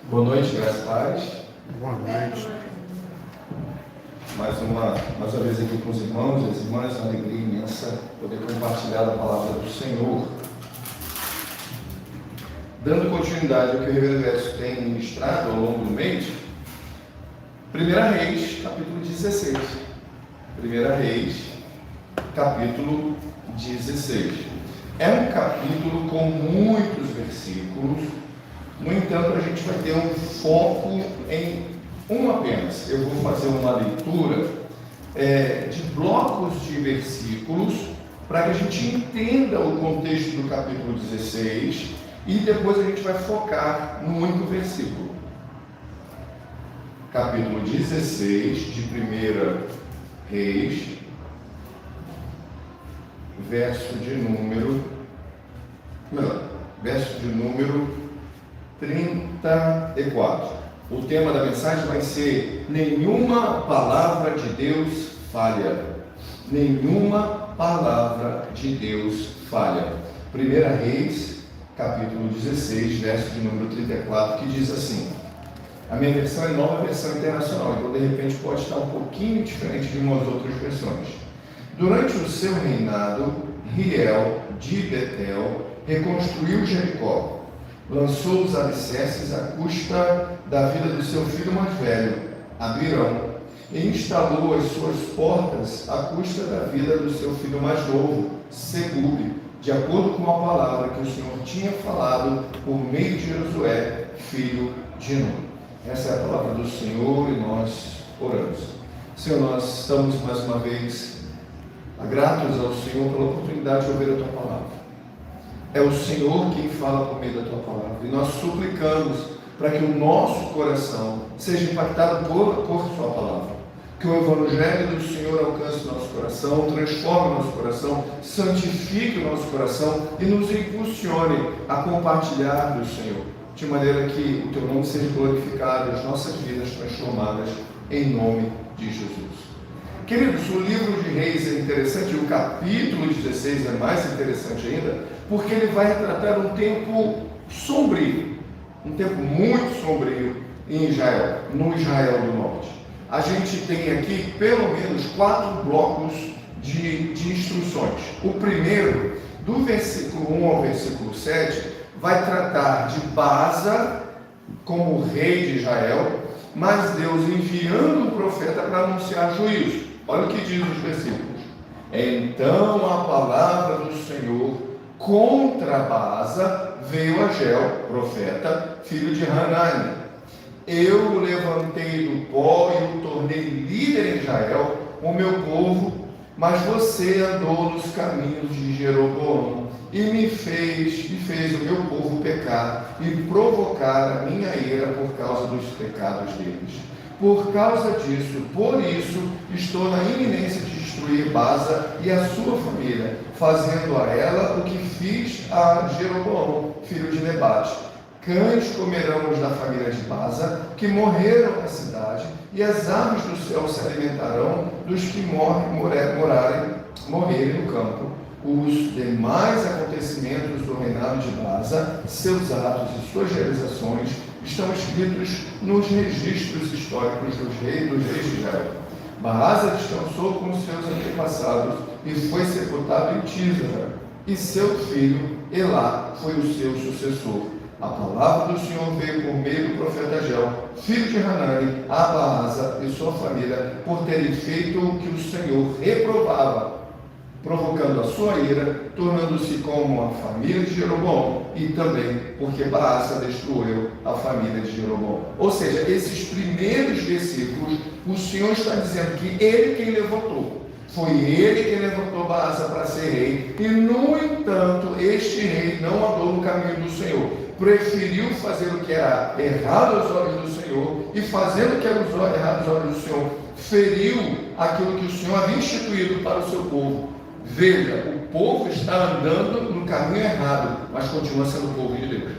Boa noite, graças a paz. Boa noite. Mais uma vez aqui com os irmãos e as irmãs, uma alegria imensa poder compartilhar a palavra do Senhor. Dando continuidade ao que o Reverendo Edson tem ministrado ao longo do mês, 1 Reis, capítulo 16. 1 Reis, capítulo 16. É um capítulo com muitos versículos. No entanto, a gente vai ter um foco em um apenas. Eu vou fazer uma leitura de blocos de versículos para que a gente entenda o contexto do capítulo 16 e depois a gente vai focar no único versículo. Capítulo 16 de 1 Reis, verso de número 34. O tema da mensagem vai ser: nenhuma palavra de Deus falha. Nenhuma palavra de Deus falha. 1 Reis, capítulo 16, verso de número 34, que diz assim. A minha versão é nova versão internacional, então de repente pode estar um pouquinho diferente de umas outras versões. Durante o seu reinado, Hiel de Betel reconstruiu Jericó. Lançou os alicerces à custa da vida do seu filho mais velho, Abirão, e instalou as suas portas à custa da vida do seu filho mais novo, Segube, de acordo com a palavra que o Senhor tinha falado por meio de Josué, filho de Nun. Essa é a palavra do Senhor e nós oramos. Senhor, nós estamos mais uma vez gratos ao Senhor pela oportunidade de ouvir a Tua palavra. É o Senhor quem fala por meio da Tua palavra. E nós suplicamos para que o nosso coração seja impactado por Sua palavra. Que o Evangelho do Senhor alcance o nosso coração, transforme o nosso coração, santifique o nosso coração e nos impulsione a compartilhar do Senhor, de maneira que o Teu nome seja glorificado e as nossas vidas transformadas em nome de Jesus. Queridos, o livro de Reis é interessante, o capítulo 16 é mais interessante ainda, porque ele vai retratar um tempo sombrio, um tempo muito sombrio em Israel, no Israel do Norte. A gente tem aqui pelo menos 4 blocos de instruções. O primeiro, do versículo 1 ao versículo 7, vai tratar de Baasa como rei de Israel, mas Deus enviando um profeta para anunciar juízo. Olha o que diz os versículos. Então a palavra do Senhor contra Baasa veio a Geu, profeta, filho de Hanani. Eu o levantei do pó e o tornei líder em Israel, o meu povo, mas você andou nos caminhos de Jeroboão e me fez o meu povo pecar e provocar a minha ira por causa dos pecados deles. Por causa disso, por isso, estou na iminência de destruir Baasa e a sua família, fazendo a ela o que fiz a Jeroboão, filho de Nebate. Cães comerão os da família de Baasa, que morreram na cidade, e as aves do céu se alimentarão dos que morrerem no campo. Os demais acontecimentos do reinado de Baasa, seus atos e suas realizações, estão escritos nos registros históricos dos reis de Israel. Baasa descansou com seus antepassados e foi sepultado em Tisra, e seu filho Elá foi o seu sucessor. A palavra do Senhor veio por meio do profeta Geu, filho de Hanani, a Baasa e sua família, por terem feito o que o Senhor reprovava, provocando a sua ira, tornando-se como a família de Jeroboão, e também porque Baasa destruiu a família de Jeroboão. Ou seja, esses primeiros versículos, o Senhor está dizendo que Ele quem levantou. Foi Ele quem levantou Baasa para ser rei, e no entanto, este rei não andou no caminho do Senhor. Preferiu fazer o que era errado aos olhos do Senhor, e fazendo o que era errado aos olhos do Senhor, feriu aquilo que o Senhor havia instituído para o seu povo. Veja, o povo está andando no caminho errado, mas continua sendo o povo de Deus.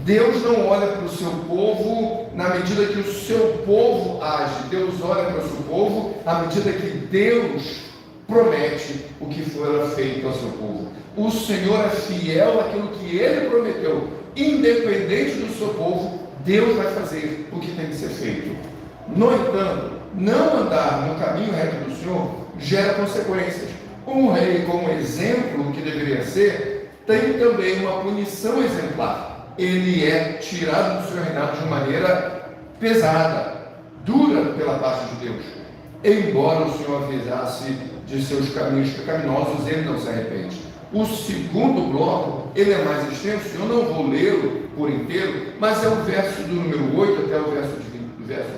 Deus não olha para o seu povo na medida que o seu povo age. Deus olha para o seu povo à medida que Deus promete o que for feito ao seu povo. O Senhor é fiel àquilo que Ele prometeu, independente do seu povo Deus vai fazer o que tem que ser feito. No entanto, não andar no caminho reto do Senhor gera consequências. Um rei, como exemplo que deveria ser, tem também uma punição exemplar. Ele é tirado do seu reinado de maneira pesada, dura pela parte de Deus. Embora o Senhor avisasse de seus caminhos pecaminosos, ele não se arrepende. O segundo bloco, ele é mais extenso, eu não vou lê-lo por inteiro, mas é o verso do número 8 até o verso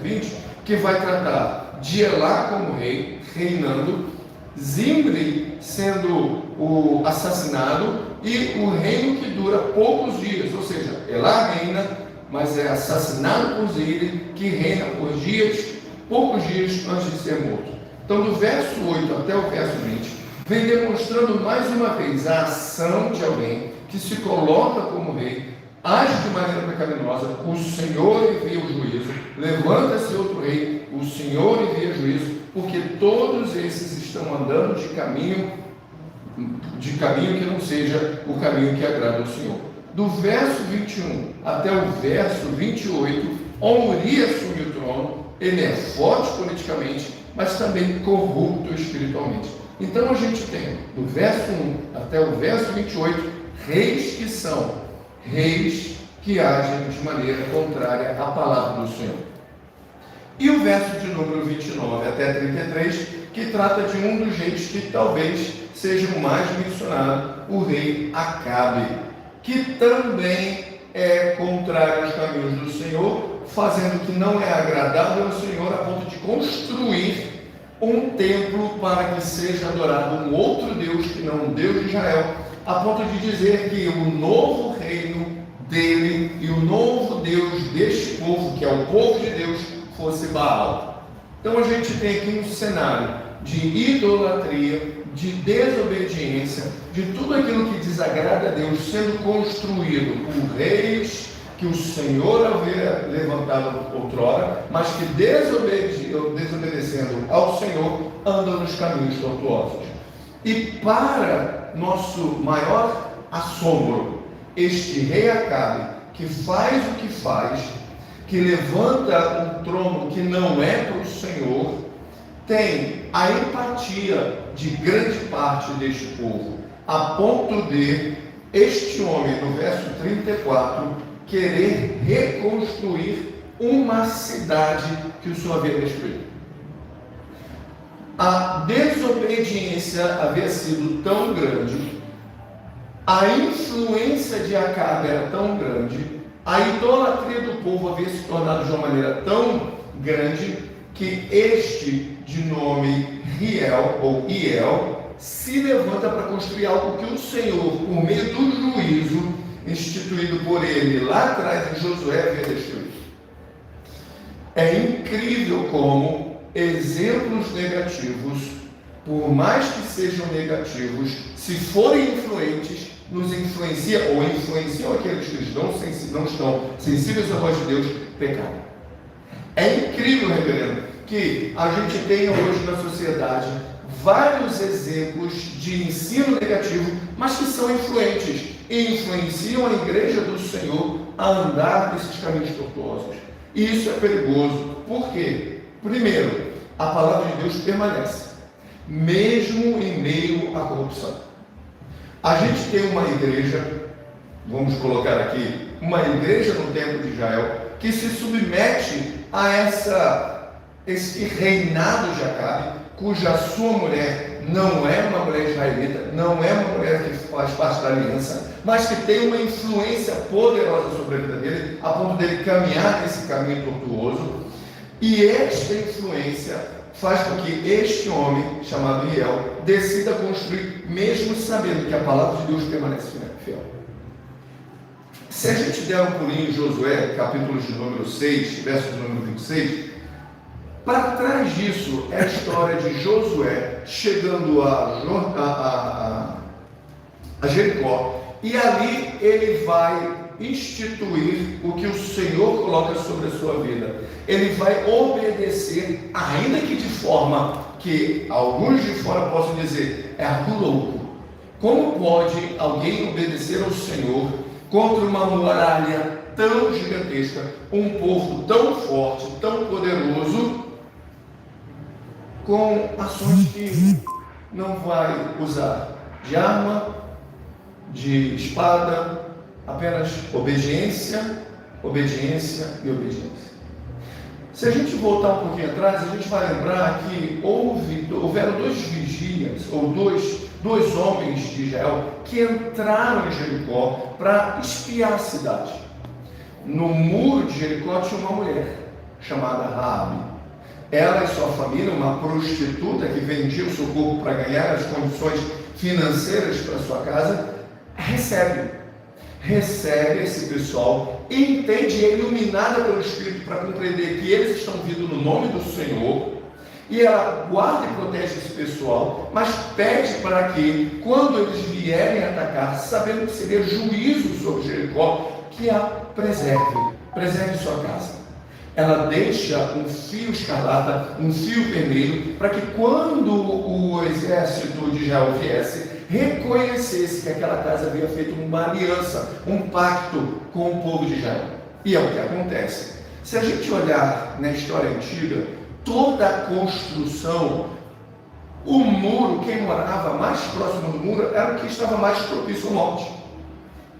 20, que vai tratar de Elá como rei, reinando, Zimri sendo o assassinado e o reino que dura poucos dias, ou seja, Elá reina, mas é assassinado por Zimri, que reina por dias, poucos dias antes de ser morto. Então, do verso 8 até o verso 20, vem demonstrando mais uma vez a ação de alguém que se coloca como rei, age de maneira pecaminosa, o Senhor envia o juízo, levanta-se outro rei, o Senhor envia juízo, porque todos esses estão andando de caminho que não seja o caminho que agrada ao Senhor. Do verso 21 até o verso 28, Omri assume o trono, ele é forte politicamente, mas também corrupto espiritualmente. Então a gente tem, do verso 1 até o verso 28, reis que são reis que agem de maneira contrária à palavra do Senhor. E o verso de número 29 até 33, que trata de um dos reis que talvez seja o mais mencionado, o rei Acabe, que também é contrário aos caminhos do Senhor, fazendo o que não é agradável ao Senhor, a ponto de construir um templo para que seja adorado um outro Deus que não o Deus de Israel, a ponto de dizer que o novo reino dele e o novo Deus deste povo, que é o povo de Deus, fosse Baal. Então a gente tem aqui um cenário de idolatria, de desobediência, de tudo aquilo que desagrada a Deus sendo construído por reis que o Senhor havia levantado outrora, mas que desobedecendo ao Senhor, andam nos caminhos tortuosos. E para nosso maior assombro, este rei Acabe, que faz o que faz, que levanta um trono que não é para o Senhor, tem a empatia de grande parte deste povo, a ponto de este homem, no verso 34, querer reconstruir uma cidade que o Senhor havia destruído. A desobediência havia sido tão grande, a influência de Acabe era tão grande, a idolatria do povo havia se tornado de uma maneira tão grande, que este, de nome Riel, ou Iel, se levanta para construir algo que o Senhor, por meio do juízo instituído por ele lá atrás em Josué, havia destruído. É incrível como exemplos negativos, por mais que sejam negativos, se forem influentes, nos influencia ou influenciam aqueles que não estão sensíveis à voz de Deus, pecado. É incrível, reverendo, que a gente tenha hoje na sociedade vários exemplos de ensino negativo, mas que são influentes e influenciam a igreja do Senhor a andar nesses caminhos tortuosos. E isso é perigoso. Por quê? Primeiro, a palavra de Deus permanece, mesmo em meio à corrupção. A gente tem uma igreja, vamos colocar aqui, uma igreja no templo de Israel, que se submete a esse reinado de Acabe, cuja sua mulher não é uma mulher israelita, não é uma mulher que faz parte da aliança, mas que tem uma influência poderosa sobre a vida dele, a ponto dele caminhar nesse caminho tortuoso. E esta influência faz com que este homem, chamado Riel, decida construir, mesmo sabendo que a palavra de Deus permanece fiel. Se a gente der um pulinho em Josué, capítulo de número 6, verso de número 26, para trás disso é a história de Josué chegando a Jericó, e ali ele vai instituir o que o Senhor coloca sobre a sua vida. Ele vai obedecer, ainda que de forma que alguns de fora possam dizer, é algo louco. Como pode alguém obedecer ao Senhor contra uma muralha tão gigantesca, um povo tão forte, tão poderoso, com ações que não vai usar de arma, de espada, apenas obediência, obediência e obediência. Se a gente voltar um pouquinho atrás, a gente vai lembrar que houveram dois vigias, ou dois homens de Israel, que entraram em Jericó para espiar a cidade. No muro de Jericó tinha uma mulher, chamada Raabe. Ela e sua família, uma prostituta que vendia o seu corpo para ganhar as condições financeiras para sua casa, recebe esse pessoal, entende, é iluminada pelo Espírito para compreender que eles estão vindo no nome do Senhor, e ela guarda e protege esse pessoal, mas pede para que, quando eles vierem atacar, sabendo que seria juízo sobre Jericó, que a preserve sua casa. Ela deixa um fio escarlata, um fio vermelho, para que quando o exército de Israel viesse, reconhecesse que aquela casa havia feito uma aliança, um pacto com o povo de Israel. E é o que acontece. Se a gente olhar na história antiga, toda a construção, o muro, quem morava mais próximo do muro, era o que estava mais propício ao norte.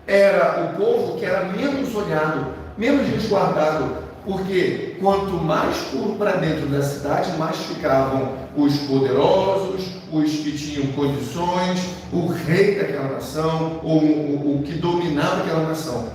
Era o povo que era menos olhado, menos resguardado, porque quanto mais para dentro da cidade, mais ficavam os poderosos, os que tinham condições, o rei daquela nação, ou o que dominava aquela nação.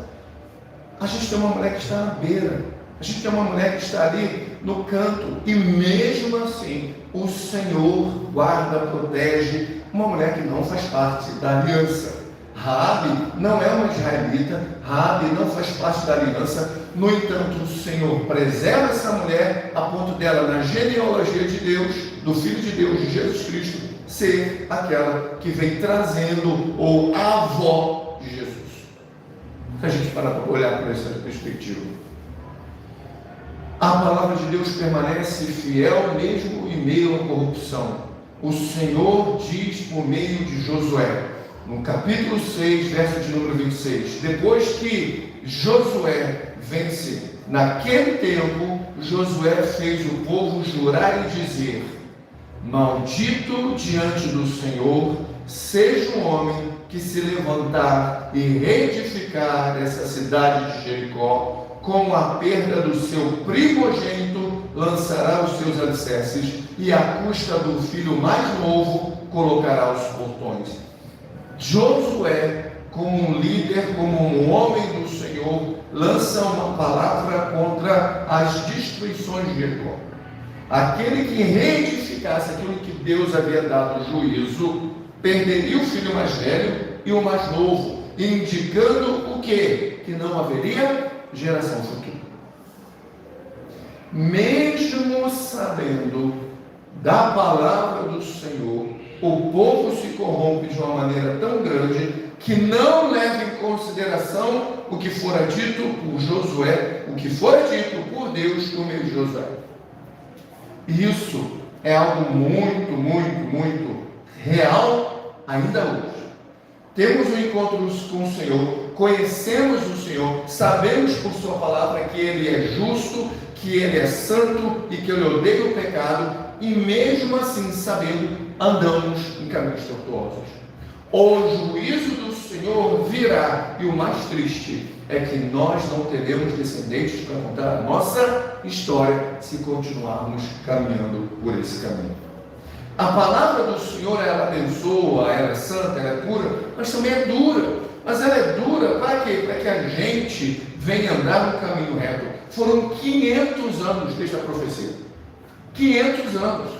A gente tem uma mulher que está na beira, a gente tem uma mulher que está ali no canto, e mesmo assim, o Senhor guarda, protege uma mulher que não faz parte da aliança. Raabe não é uma israelita, Raabe não faz parte da aliança. No entanto, o Senhor preserva essa mulher a ponto dela, na genealogia de Deus, do Filho de Deus, de Jesus Cristo, ser aquela que vem trazendo, ou a avó de Jesus. Se a gente parar para olhar por essa perspectiva, a palavra de Deus permanece fiel mesmo em meio à corrupção. O Senhor diz por meio de Josué, no capítulo 6, verso de número 26, depois que Josué vence, naquele tempo, Josué fez o povo jurar e dizer: maldito diante do Senhor seja o homem que se levantar e reedificar essa cidade de Jericó, com a perda do seu primogênito lançará os seus alicerces, e à custa do filho mais novo colocará os portões. Josué, como um líder, como um homem do Senhor, lança uma palavra contra as destruições de Jericó. Aquele que reedificasse aquilo que Deus havia dado juízo, perderia o filho mais velho e o mais novo, indicando o quê? Que não haveria geração futura. Mesmo sabendo da palavra do Senhor, o povo se corrompe de uma maneira tão grande que não leva em consideração o que fora dito por Josué, o que fora dito por Deus por meio de Josué. Isso é algo muito, muito, muito real ainda hoje. Temos um encontro com o Senhor, conhecemos o Senhor, sabemos por sua palavra que Ele é justo, que Ele é santo e que Ele odeia o pecado, e mesmo assim, sabendo, andamos em caminhos tortuosos. O juízo do Senhor virá, e o mais triste é que nós não teremos descendentes para contar a nossa história se continuarmos caminhando por esse caminho. A palavra do Senhor, ela abençoa, ela é santa, ela é pura, mas também é dura. Mas ela é dura para quê? Para que a gente venha andar no caminho reto. Foram 500 anos desde a profecia. 500 anos.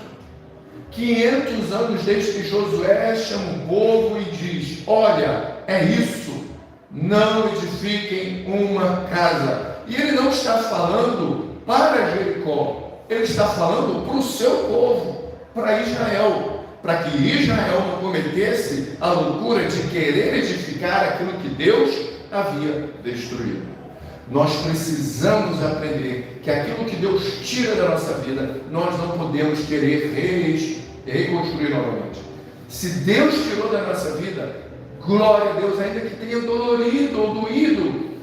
500 anos desde que Josué chama o povo e diz: olha, é isso, não edifiquem uma casa. E ele não está falando para Jericó, ele está falando para o seu povo, para Israel, para que Israel não cometesse a loucura de querer edificar aquilo que Deus havia destruído. Nós precisamos aprender que aquilo que Deus tira da nossa vida, nós não podemos querer reconstruir novamente. Se Deus tirou da nossa vida, glória a Deus, ainda que tenha dolorido ou doído,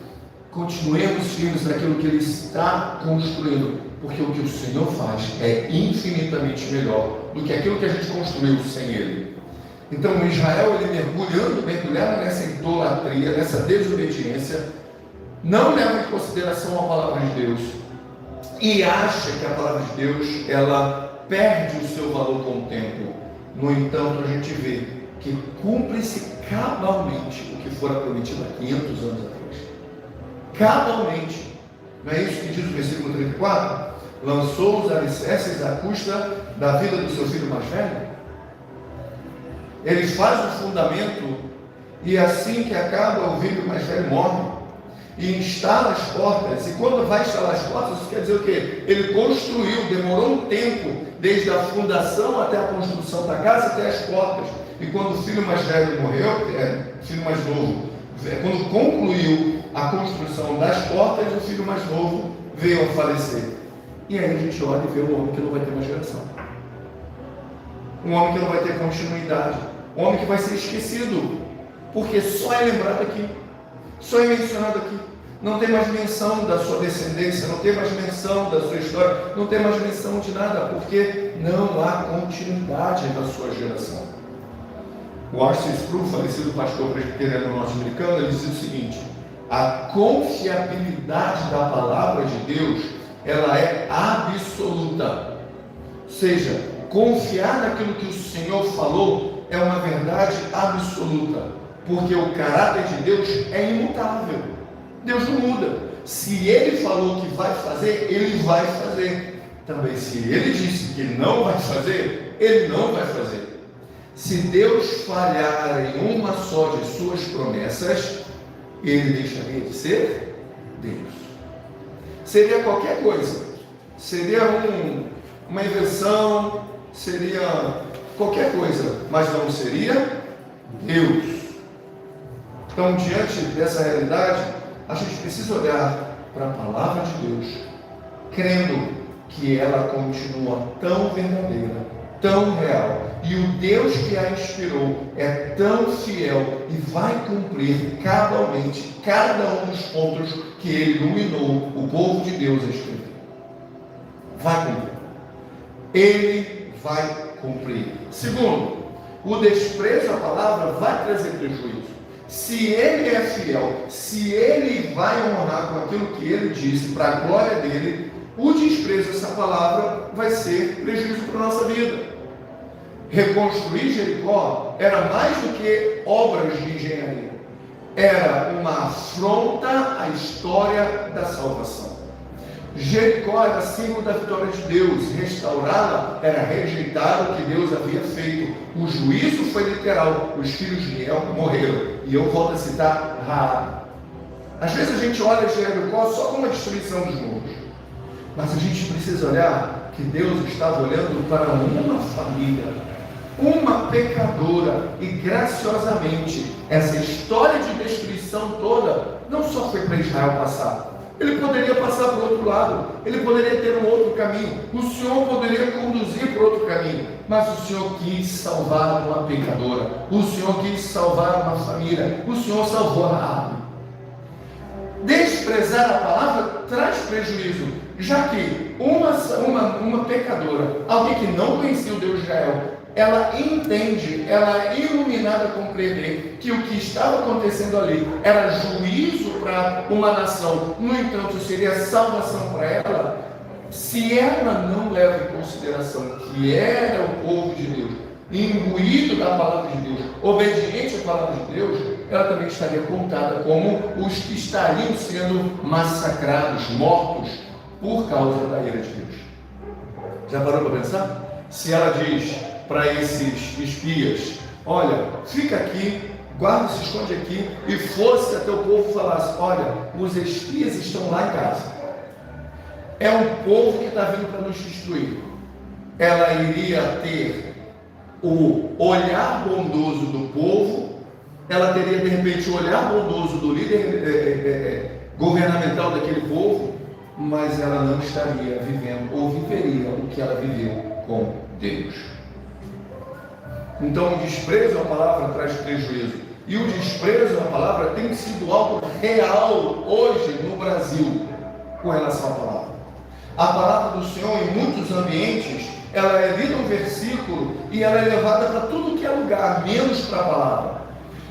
continuemos firmes naquilo que Ele está construindo, porque o que o Senhor faz é infinitamente melhor do que aquilo que a gente construiu sem Ele. Então Israel, ele mergulhando nessa idolatria, nessa desobediência, não leva em consideração a palavra de Deus e acha que a palavra de Deus, ela perde o seu valor com o tempo. No entanto, a gente vê que cumpre-se cabalmente o que fora prometido há 500 anos atrás. Cabalmente. Não é isso que diz o versículo 34? Lançou os alicerces à custa da vida do seu filho mais velho? Ele faz o fundamento e assim que acaba o filho mais velho morre. E instala as portas. E quando vai instalar as portas, isso quer dizer o quê? Ele construiu, demorou um tempo, desde a fundação até a construção da casa, até as portas. E quando o filho mais velho morreu, filho mais novo, quando concluiu a construção das portas, o filho mais novo veio a falecer. E aí a gente olha e vê um homem que não vai ter uma geração. Um homem que não vai ter continuidade. Um homem que vai ser esquecido. Porque só é lembrado aqui. Só é mencionado aqui. Não tem mais menção da sua descendência, não tem mais menção da sua história, não tem mais menção de nada, porque não há continuidade da sua geração. O R.C. Sproul, falecido pastor presbiteriano norte-americano, ele diz o seguinte: a confiabilidade da palavra de Deus, ela é absoluta. Ou seja, confiar naquilo que o Senhor falou é uma verdade absoluta, porque o caráter de Deus é imutável. Deus não muda. Se Ele falou que vai fazer, Ele vai fazer. Também se Ele disse que não vai fazer, Ele não vai fazer. Se Deus falhar em uma só de suas promessas, Ele deixaria de ser Deus. Seria qualquer coisa. Seria uma invenção, seria qualquer coisa, mas não seria Deus. Então, diante dessa realidade, a gente precisa olhar para a palavra de Deus, crendo que ela continua tão verdadeira, tão real, e o Deus que a inspirou é tão fiel e vai cumprir cabalmente cada um dos pontos que Ele iluminou o povo de Deus a escrever. Vai cumprir. Ele vai cumprir. Segundo, o desprezo à palavra vai trazer prejuízo. Se Ele é fiel, se Ele vai honrar com aquilo que Ele disse para a glória dEle, o desprezo a essa palavra vai ser prejuízo para a nossa vida. Reconstruir Jericó era mais do que obras de engenharia. Era uma afronta à história da salvação. Jericó era símbolo da vitória de Deus. Restaurá-la era rejeitar o que Deus havia feito. O juízo foi literal. Os filhos de El morreram. E eu volto a citar Raabe. Às vezes a gente olha Jericó só como a destruição dos muros. Mas a gente precisa olhar que Deus estava olhando para uma família, uma pecadora, e graciosamente essa história de destruição toda não só foi para Israel passar. Ele poderia passar para o outro lado, ele poderia ter um outro caminho, o Senhor poderia conduzir para outro caminho, mas o Senhor quis salvar uma pecadora, o Senhor quis salvar uma família, o Senhor salvou a Raabe. Desprezar a palavra traz prejuízo, já que uma pecadora, alguém que não conhecia o Deus de Israel, ela entende, ela é iluminada a compreender que o que estava acontecendo ali era juízo para uma nação, no entanto seria salvação para ela. Se ela não leva em consideração que era o povo de Deus, imbuído da palavra de Deus, obediente à palavra de Deus, ela também estaria contada como os que estariam sendo massacrados, mortos por causa da ira de Deus. Já parou para pensar? Se ela diz para esses espias: olha, fica aqui, guarda, se esconde aqui, e fosse até o povo falasse: olha, os espias estão lá em casa, é um povo que está vindo para nos destruir. Ela iria ter o olhar bondoso do povo, ela teria de repente o olhar bondoso do líder governamental daquele povo, mas ela não estaria vivendo ou viveria o que ela viveu com Deus. Então, o desprezo à palavra traz prejuízo. E o desprezo à palavra tem sido algo real hoje no Brasil com relação à palavra. A palavra do Senhor, em muitos ambientes, ela é lida um versículo e ela é levada para tudo que é lugar, menos para a palavra.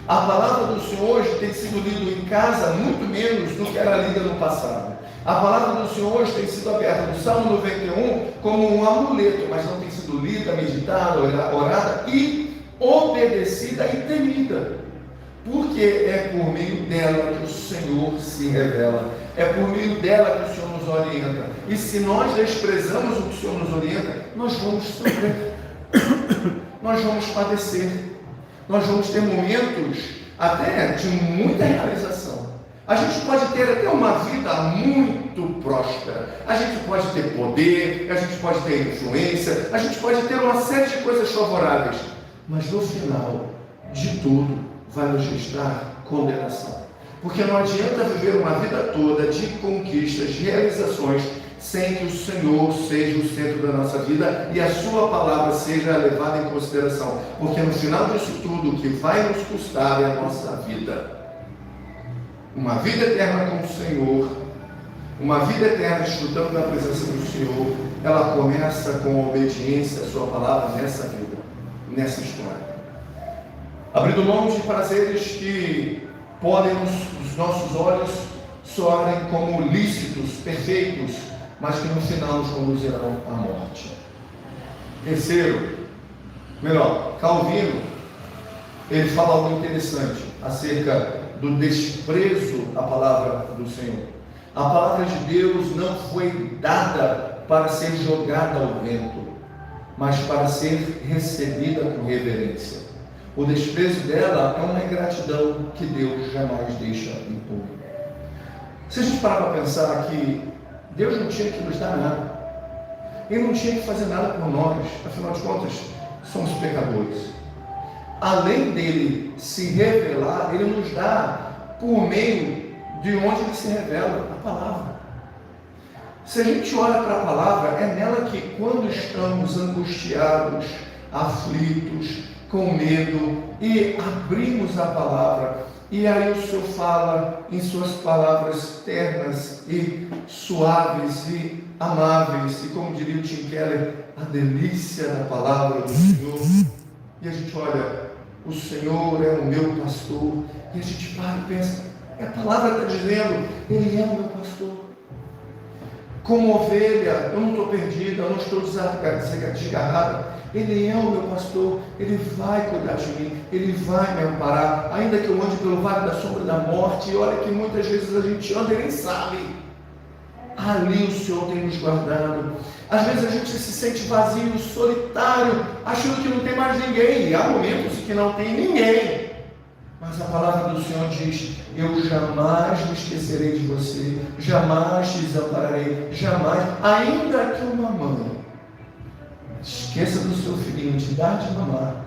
A palavra do Senhor hoje tem sido lida em casa muito menos do que era lida no passado. A palavra do Senhor hoje tem sido aberta no Salmo 91 como um amuleto, mas não tem sido lida, meditada, orada e obedecida e temida. Porque é por meio dela que o Senhor se revela, é por meio dela que o Senhor nos orienta. E se nós desprezamos o que o Senhor nos orienta, nós vamos sofrer, nós vamos padecer, nós vamos ter momentos até de muita realização. A gente pode ter até uma vida muito próspera, a gente pode ter poder, a gente pode ter influência, a gente pode ter uma série de coisas favoráveis, mas no final de tudo vai nos restar condenação. Porque não adianta viver uma vida toda de conquistas, de realizações, sem que o Senhor seja o centro da nossa vida e a sua palavra seja levada em consideração. Porque no final disso tudo, o que vai nos custar é a nossa vida. Uma vida eterna com o Senhor, uma vida eterna desfrutando da presença do Senhor, ela começa com a obediência à sua palavra nessa vida, nessa história. Abrindo mão de prazeres que podem, os nossos olhos, soarem como lícitos, perfeitos, mas que no final nos conduzirão à morte. Calvino, ele fala algo interessante acerca do desprezo à palavra do Senhor. A palavra de Deus não foi dada para ser jogada ao vento, mas para ser recebida com reverência. O desprezo dela é uma ingratidão que Deus jamais deixa impune. Se a gente parar para pensar que Deus não tinha que nos dar nada, Ele não tinha que fazer nada por nós, afinal de contas, somos pecadores. Além dele se revelar, Ele nos dá por meio de onde Ele se revela, a palavra. Se a gente olha para a palavra, é nela que quando estamos angustiados, aflitos, com medo, e abrimos a palavra, e aí o Senhor fala em suas palavras ternas e suaves e amáveis, e como diria o Tim Keller, a delícia da palavra do Senhor. E a gente olha, o Senhor é o meu pastor, e a gente para e pensa, a palavra está dizendo, Ele é o meu pastor. Como ovelha, eu não estou perdida, eu não estou desgarrada. Ele é o meu pastor, Ele vai cuidar de mim, Ele vai me amparar, ainda que eu ande pelo vale da sombra da morte. E olha que muitas vezes a gente anda e nem sabe. Ali o Senhor tem nos guardado. Às vezes a gente se sente vazio, solitário, achando que não tem mais ninguém. E há momentos que não tem ninguém. Mas a palavra do Senhor diz, eu jamais me esquecerei de você, jamais te desampararei, jamais, ainda que uma mãe esqueça do seu filhinho de dar de mamar,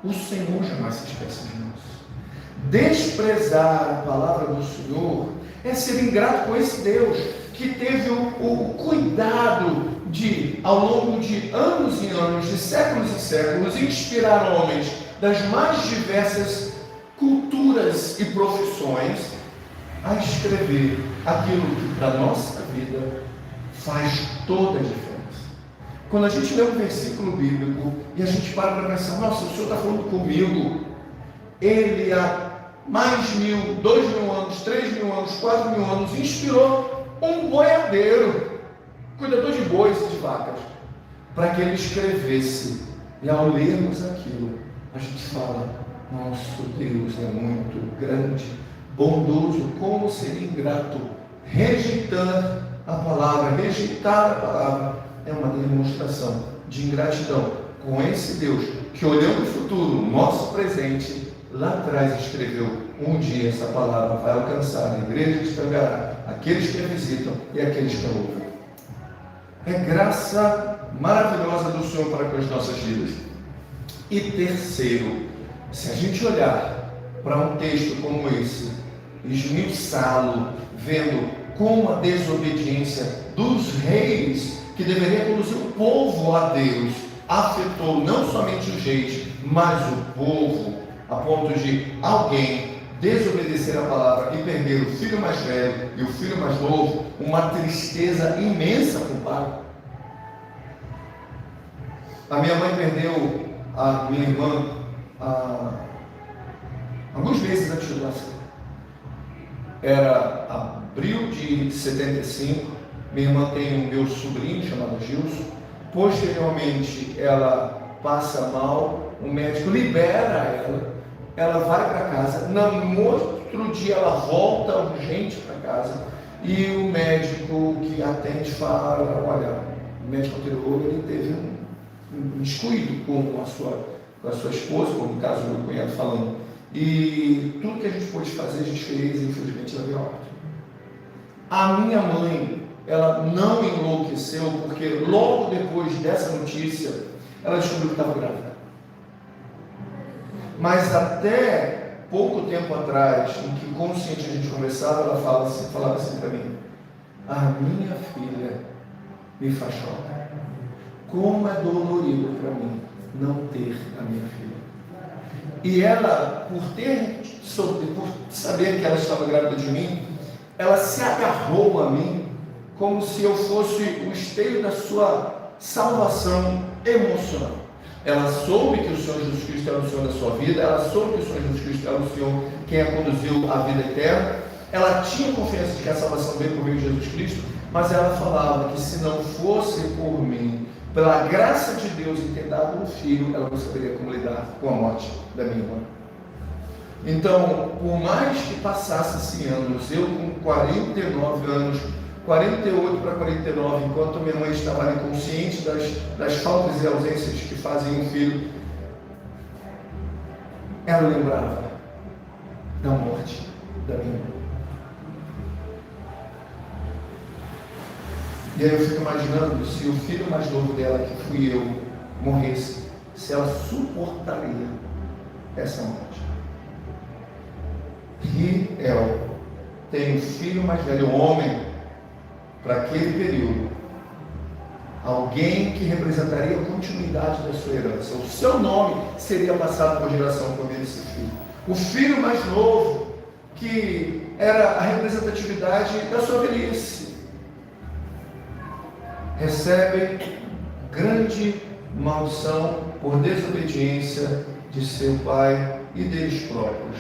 o Senhor jamais se esquece de nós. Desprezar a palavra do Senhor é ser ingrato com esse Deus que teve o cuidado de, ao longo de anos e anos, de séculos e séculos, inspirar homens das mais diversas culturas e profissões a escrever aquilo que para a nossa vida faz toda a diferença. Quando a gente lê um versículo bíblico e a gente para pensar, nossa, o Senhor está falando comigo, Ele há mais 1.000, 2.000 anos, 3.000 anos, 4.000 anos, inspirou um boiadeiro, cuidador de bois e de vacas, para que ele escrevesse. E ao lermos aquilo, a gente fala, nosso Deus é muito grande, bondoso, como seria ingrato rejeitar a palavra, rejeitar a palavra é uma demonstração de ingratidão com esse Deus que, olhando o futuro, o nosso presente, lá atrás escreveu, um dia essa palavra vai alcançar a igreja de Tangará, aqueles que a visitam e aqueles que a ouvem. É graça maravilhosa do Senhor para com as nossas vidas. E terceiro, se a gente olhar para um texto como esse, esmiuçá-lo, vendo como a desobediência dos reis, que deveria conduzir o povo a Deus, afetou não somente os reis, mas o povo, a ponto de alguém desobedecer a palavra e perder o filho mais velho e o filho mais novo, uma tristeza imensa para o pai. A minha mãe perdeu a minha irmã alguns meses antes do nascer. Era abril de 75. Minha irmã tem um meu sobrinho chamado Gilson. Posteriormente, ela passa mal, o médico libera ela vai para casa. No outro dia, ela volta urgente para casa. E o médico que atende fala: olha, o médico anterior ele teve um descuido com a sua esposa, como no caso do meu cunhado falando. E tudo que a gente pôde fazer, a gente fez, e infelizmente ela veio a óbito. A minha mãe, ela não enlouqueceu, porque logo depois dessa notícia, ela descobriu que estava grávida. Mas até pouco tempo atrás, em que consciente a gente conversava, ela falava assim para mim: a minha filha me faz chorar. Como é dolorido para mim não ter a minha filha. E ela, por saber que ela estava grávida de mim, ela se agarrou a mim como se eu fosse o esteio da sua salvação emocional. Ela soube que o Senhor Jesus Cristo era o Senhor da sua vida, ela soube que o Senhor Jesus Cristo era o Senhor quem a conduziu à vida eterna, ela tinha confiança de que a salvação veio por meio de Jesus Cristo, mas ela falava que se não fosse por mim, pela graça de Deus em ter dado um filho, ela não saberia como lidar com a morte da minha irmã. Então, por mais que passasse anos, eu com 49 anos, 48 para 49, enquanto minha mãe estava inconsciente das faltas e ausências que fazem um filho, ela lembrava da morte da minha irmã. E aí eu fico imaginando, se o filho mais novo dela, que fui eu, morresse, se ela suportaria essa morte. Riel tem um filho mais velho, um homem, para aquele período, alguém que representaria a continuidade da sua herança. O seu nome seria passado por geração por meio desse filho. O filho mais novo, que era a representatividade da sua velhice, recebe grande maldição por desobediência de seu pai e deles próprios.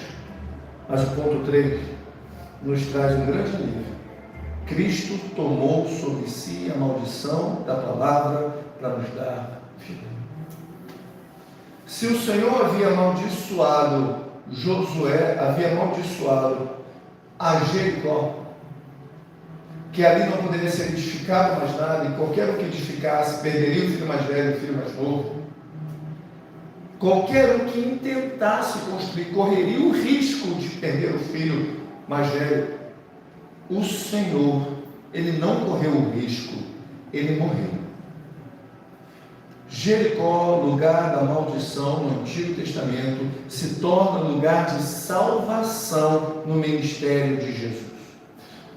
Mas o ponto 3 nos traz um grande alívio. Cristo tomou sobre si a maldição da palavra para nos dar vida. Se o Senhor havia amaldiçoado Josué, havia amaldiçoado a Jericó, que ali não poderia ser edificado mais nada, e qualquer um que edificasse perderia o filho mais velho e o filho mais novo. Qualquer um que intentasse construir correria o risco de perder o filho mais velho. O Senhor, ele não correu o risco, ele morreu. Jericó, lugar da maldição no Antigo Testamento, se torna lugar de salvação no ministério de Jesus.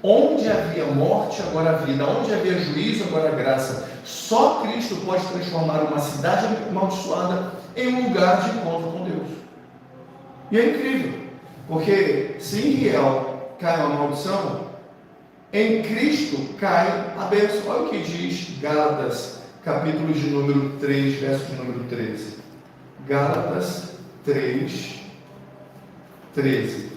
Onde havia morte, agora há vida. Onde havia juízo, agora há graça. Só Cristo pode transformar uma cidade amaldiçoada em um lugar de encontro com Deus. E é incrível, porque se em Riel cai uma maldição, em Cristo cai a bênção. Olha o que diz Gálatas, capítulo de número 3, verso de número 13. Gálatas 3, 13.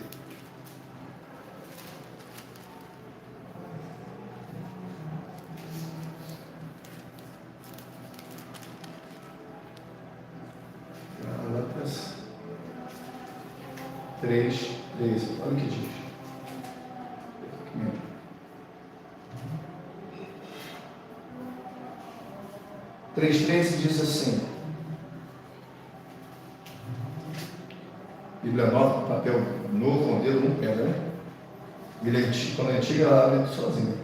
Gálatas 3, 13. Olha o que diz. 3,13 diz assim: Bíblia nova, papel novo, com dedo não pega, né? Bíblia antiga, quando é antiga, ela abre sozinha.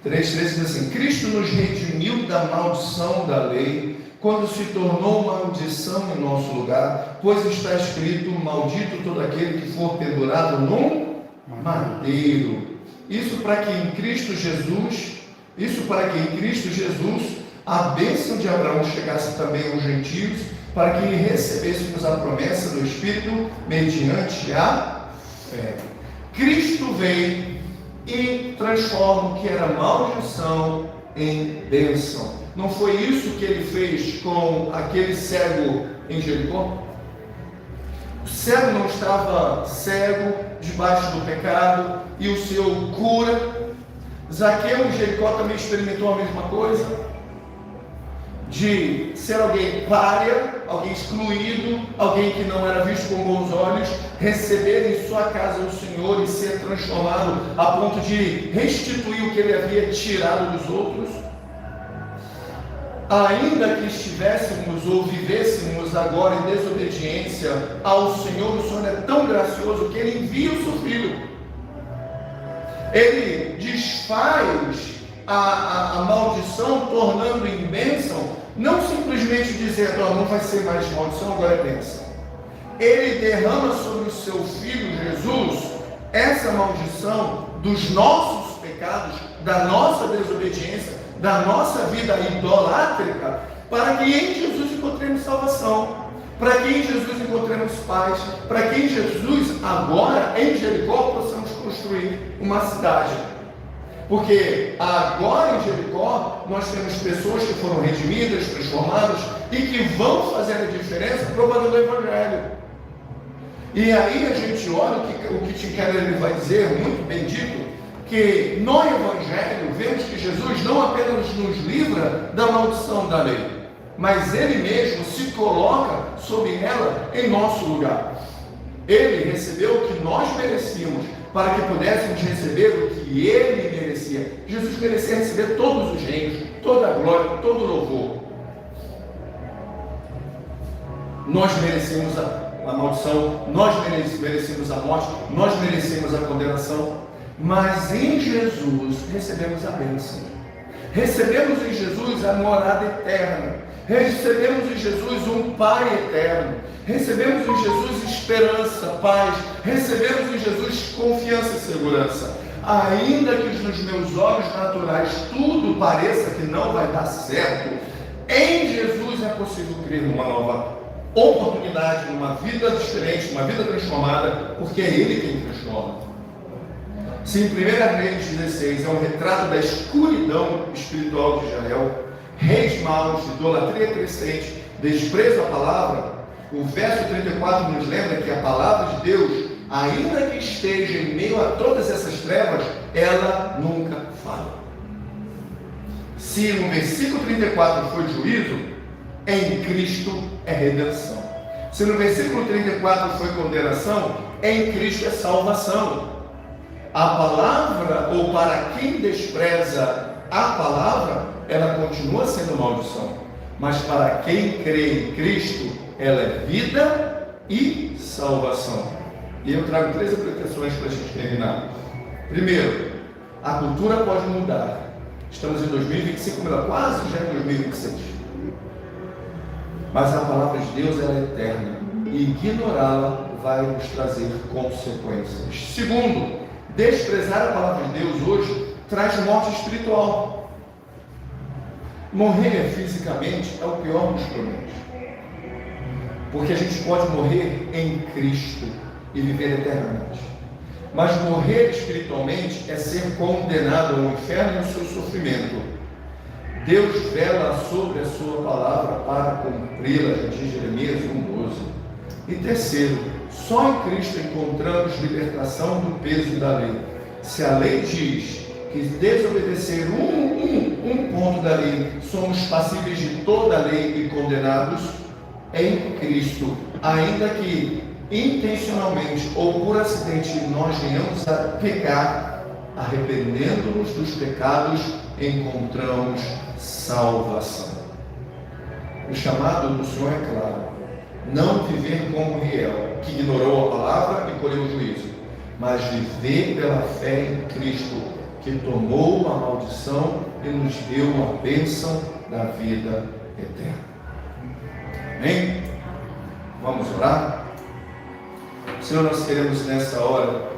3,13 diz assim: Cristo nos redimiu da maldição da lei, quando se tornou maldição em nosso lugar, pois está escrito: maldito todo aquele que for pendurado num madeiro. Isso para que em Cristo Jesus a bênção de Abraão chegasse também aos gentios, para que recebêssemos a promessa do Espírito mediante a fé. Cristo veio e transforma o que era maldição em bênção. Não foi isso que ele fez com aquele cego em Jericó? O cego não estava cego debaixo do pecado e o Senhor cura. Zaqueu em Jericó também experimentou a mesma coisa, de ser alguém pária, alguém excluído, alguém que não era visto com bons olhos, receber em sua casa o Senhor e ser transformado a ponto de restituir o que ele havia tirado dos outros. Ainda que estivéssemos ou vivêssemos agora em desobediência ao Senhor, o Senhor é tão gracioso que ele envia o seu Filho. Ele desfaz a maldição, tornando em bênção, não simplesmente dizendo, não vai ser mais maldição, agora é bênção. Ele derrama sobre o seu Filho Jesus essa maldição dos nossos pecados, da nossa desobediência, da nossa vida idolátrica, para que em Jesus encontremos salvação, para que em Jesus encontremos paz, para que em Jesus, agora em Jericó, possamos construir uma cidade. Porque agora em Jericó nós temos pessoas que foram redimidas, transformadas e que vão fazer a diferença propagando o Evangelho. E aí a gente olha o que Tim Keller ele vai dizer, muito bem dito, que no Evangelho vemos que Jesus não apenas nos livra da maldição da lei, mas Ele mesmo se coloca sob ela em nosso lugar. Ele recebeu o que nós merecíamos, para que pudéssemos receber o que Ele merecia. Jesus merecia receber todos os reinos, toda a glória, todo o louvor. Nós merecemos a maldição, nós merecemos a morte, nós merecemos a condenação, mas em Jesus recebemos a bênção. Recebemos em Jesus a morada eterna. Recebemos em Jesus um Pai eterno. Recebemos em Jesus esperança, paz. Recebemos em Jesus confiança e segurança. Ainda que nos meus olhos naturais tudo pareça que não vai dar certo, em Jesus é possível crer numa nova oportunidade, numa vida diferente, uma vida transformada, porque é Ele quem transforma. Se em 1 Reis 16 é um retrato da escuridão espiritual de Israel, reis maus, idolatria crescente, desprezo à palavra, o verso 34 nos lembra que a palavra de Deus, ainda que esteja em meio a todas essas trevas, ela nunca falha. Se no versículo 34 foi juízo, em Cristo é redenção. Se no versículo 34 foi condenação, em Cristo é salvação. A palavra, ou para quem despreza a palavra, ela continua sendo maldição. Mas para quem crê em Cristo, ela é vida e salvação. E eu trago 3 aplicações para a gente terminar. Primeiro, a cultura pode mudar. Estamos em 2025, quase já em 2026. Mas a palavra de Deus ela é eterna. E ignorá-la vai nos trazer consequências. Segundo, desprezar a palavra de Deus hoje traz morte espiritual. Morrer fisicamente é o pior dos problemas. Porque a gente pode morrer em Cristo e viver eternamente. Mas morrer espiritualmente é ser condenado ao inferno e ao seu sofrimento. Deus vela sobre a sua palavra para cumpri-la, diz Jeremias 1,12. E terceiro, só em Cristo encontramos libertação do peso da lei. Se a lei diz que desobedecer um ponto da lei, somos passíveis de toda a lei e condenados, em Cristo, ainda que intencionalmente ou por acidente nós venhamos a pecar, arrependendo-nos dos pecados, encontramos salvação. O chamado do Senhor é claro: não viver como Riel, que ignorou a palavra e colheu o juízo, mas viver pela fé em Cristo, que tomou a maldição e nos deu a bênção da vida eterna. Amém? Vamos orar? Senhor, nós queremos nessa hora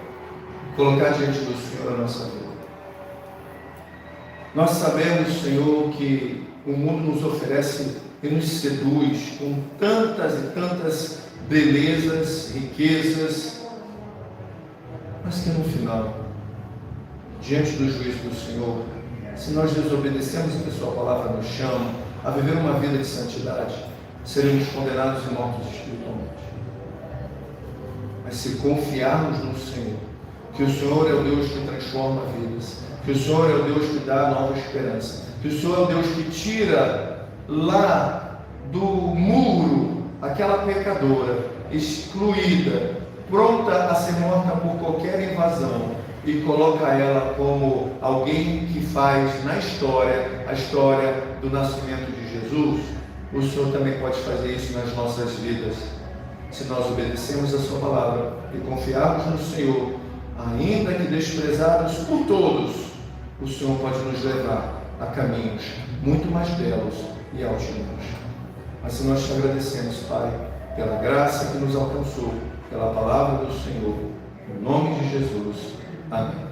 colocar diante do Senhor a nossa vida. Nós sabemos, Senhor, que o mundo nos oferece e nos seduz com tantas e tantas belezas, riquezas, mas que no final, diante do juízo do Senhor, se nós desobedecemos o que Sua palavra nos chama a viver uma vida de santidade, seremos condenados e mortos espiritualmente. Mas se confiarmos no Senhor, que o Senhor é o Deus que transforma vidas, que o Senhor é o Deus que dá nova esperança, que o Senhor é o Deus que tira lá do muro aquela pecadora, excluída, pronta a ser morta por qualquer invasão, e coloca ela como alguém que faz na história, a história do nascimento de Jesus, o Senhor também pode fazer isso nas nossas vidas. Se nós obedecemos a Sua palavra e confiarmos no Senhor, ainda que desprezados por todos, o Senhor pode nos levar a caminhos muito mais belos e altivos. Assim nós te agradecemos, Pai, pela graça que nos alcançou, pela palavra do Senhor. Em nome de Jesus. Amém.